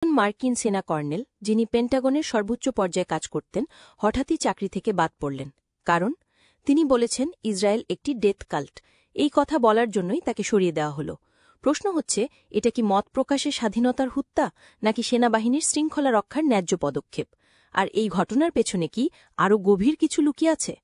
মার্কিন সেনা কর্নেল, যিনি পেন্টাগনের সর্বোচ্চ পর্যায়ে কাজ করতেন, হঠাৎই চাকরি থেকে বাদ পড়লেন। কারণ তিনি বলেছেন ইসরায়েল একটি ডেথ কাল্ট। এই কথা বলার জন্যই তাকে সরিয়ে দেওয়া হল। প্রশ্ন হচ্ছে, এটা কি মত প্রকাশের স্বাধীনতার হুত্তা, নাকি সেনাবাহিনীর শৃঙ্খলা রক্ষার ন্যায্য পদক্ষেপ? আর এই ঘটনার পেছনে কি আরও গভীর কিছু লুকিয়ে আছে?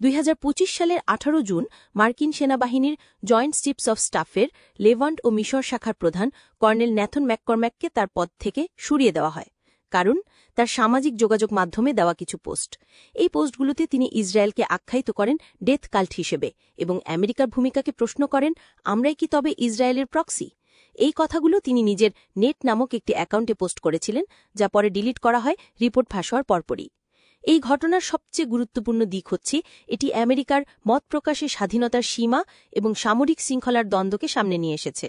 2025 সালের 18 জুন মার্কিন সেনাবাহিনীর জয়েন্ট চিফস অব স্টাফের লেভান্ট ও মিশর শাখার প্রধান কর্নেল ন্যাথন ম্যাককরম্যাককে তার পদ থেকে সরিয়ে দেওয়া হয়। কারণ তার সামাজিক যোগাযোগ মাধ্যমে দেওয়া কিছু পোস্ট। এই পোস্টগুলোতে তিনি ইসরায়েলকে আখ্যায়িত করেন ডেথ কাল্ট হিসেবে এবং আমেরিকার ভূমিকাকে প্রশ্ন করেন, আমরাই কি তবে ইসরায়েলের প্রক্সি? এই কথাগুলো তিনি নিজের নেট নামক একটি অ্যাকাউন্টে পোস্ট করেছিলেন, যা পরে ডিলিট করা হয় রিপোর্ট ফাঁস হওয়ার পরপরই। এই ঘটনার সবচেয়ে গুরুত্বপূর্ণ দিক হচ্ছে এটি আমেরিকার মত প্রকাশের স্বাধীনতার সীমা এবং সামরিক শৃঙ্খলার দ্বন্দ্বকে সামনে নিয়ে এসেছে।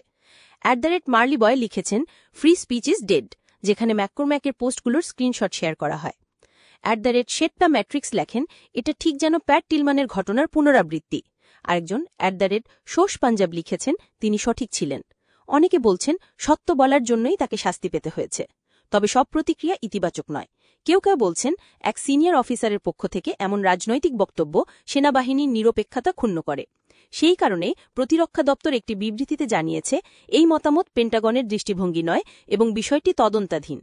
@মার্লি বয় লিখেছেন, ফ্রি স্পিচ ইজ ডেড, যেখানে ম্যাককরম্যাকের পোস্টগুলোর স্ক্রিনশট শেয়ার করা হয়। শেটপা ম্যাট্রিক্স লেখেন, এটা ঠিক যেন প্যাট টিলম্যানের ঘটনার পুনরাবৃত্তি। আরেকজন শোষ পাঞ্জাব লিখেছেন, তিনি সঠিক ছিলেন। অনেকে বলছেন সত্য বলার জন্যই তাকে শাস্তি পেতে হয়েছে। তবে সব প্রতিক্রিয়া ইতিবাচক নয়। কেউ কেউ বলছেন, এক সিনিয়র অফিসারের পক্ষ থেকে এমন রাজনৈতিক বক্তব্য সেনাবাহিনীর নিরপেক্ষতা ক্ষুণ্ণ করে। সেই কারণে প্রতিরক্ষা দপ্তর একটি বিবৃতিতে জানিয়েছে, এই মতামত পেন্টাগনের দৃষ্টিভঙ্গি নয় এবং বিষয়টি তদন্তাধীন।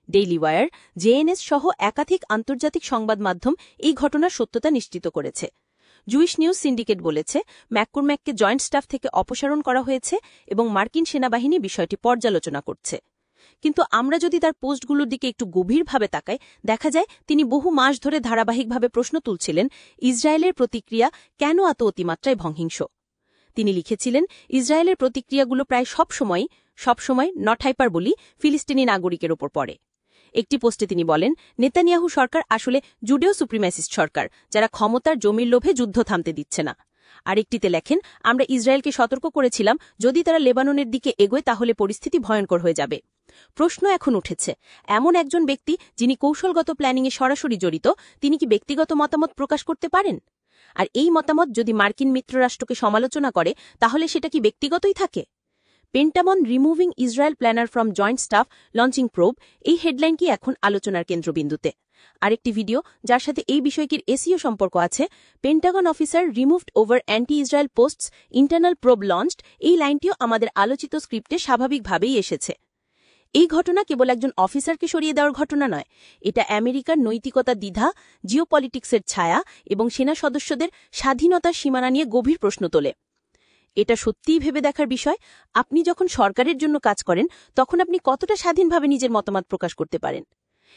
ডেইলি ওয়ার, জেএনএস সহ একাধিক আন্তর্জাতিক সংবাদ মাধ্যম এই ঘটনার সত্যতা নিশ্চিত করেছে। জুইশ নিউজ সিন্ডিকেট বলেছে, ম্যাককরম্যাককে জয়েন্ট স্টাফ থেকে অপসারণ করা হয়েছে এবং মার্কিন সেনাবাহিনী বিষয়টি পর্যালোচনা করছে। কিন্তু আমরা যদি তার পোস্টগুলোর দিকে একটু গভীরভাবে তাকাই, দেখা যায় তিনি বহু মাস ধরে ধারাবাহিকভাবে প্রশ্ন তুলছিলেন, ইসরায়েলের প্রতিক্রিয়া কেন এত অতিমাত্রায় ভংহিংস। তিনি লিখেছিলেন, ইসরায়েলের প্রতিক্রিয়াগুলো প্রায় সবসময় নট হাইপারবলি ফিলিস্তিনি নাগরিকের ওপর পড়ে। একটি পোস্টে তিনি বলেন, নেতানিয়াহু সরকার আসলে জুডেও সুপ্রিম্যাসিস্ট সরকার, যারা ক্ষমতার জমির লোভে যুদ্ধ থামতে দিচ্ছে না। আরেকটিতে লেখেন, আমরা ইসরায়েলকে সতর্ক করেছিলাম, যদি তারা লেবাননের দিকে এগোয় তাহলে পরিস্থিতি ভয়ঙ্কর হয়ে যাবে। প্রশ্ন এখন উঠেছে, এমন একজন ব্যক্তি যিনি কৌশলগত প্ল্যানিংয়ে সরাসরি জড়িত, তিনি কি ব্যক্তিগত মতামত প্রকাশ করতে পারেন? আর এই মতামত যদি মার্কিন মিত্ররাষ্ট্রকে সমালোচনা করে, তাহলে সেটা কি ব্যক্তিগতই থাকে? Pentagon removing Israel planner from joint staff launching probe, এই হেডলাইনটি এখন আলোচনার কেন্দ্রবিন্দুতে। আরেকটি ভিডিও যার সাথে এই বিষয়টির এসিও সম্পর্ক আছে, Pentagon officer removed over anti Israel posts, internal probe launched, এই লাইনটিও আমাদের আলোচিত স্ক্রিপ্টে স্বাভাবিকভাবেই এসেছে। এই ঘটনা কেবল একজন অফিসারকে সরিয়ে দেওয়ার ঘটনা নয়, এটা আমেরিকার নৈতিকতা দ্বিধা, জিওপলিটিক্সের ছায়া এবং সেনা সদস্যদের স্বাধীনতার সীমানা নিয়ে গভীর প্রশ্ন তোলে। এটা সত্যিই ভেবে দেখার বিষয়, আপনি যখন সরকারের জন্য কাজ করেন তখন আপনি কতটা স্বাধীনভাবে নিজের মতামত প্রকাশ করতে পারেন।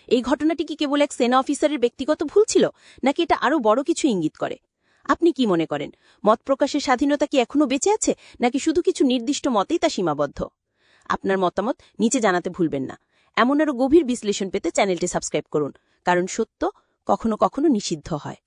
এই ঘটনাটি কি কেবল এক সেনা অফিসারের ব্যক্তিগত ভুল ছিল, নাকি এটা আরও বড় কিছু ইঙ্গিত করে? আপনি কি মনে করেন, মত প্রকাশের স্বাধীনতা কি এখনও বেঁচে আছে, নাকি শুধু কিছু নির্দিষ্ট মতেই তা সীমাবদ্ধ? আপনার মতামত নিচে জানাতে ভুলবেন না। এমন আরও গভীর বিশ্লেষণ পেতে চ্যানেলটি সাবস্ক্রাইব করুন, কারণ সত্য কখনো কখনো নিষিদ্ধ হয়।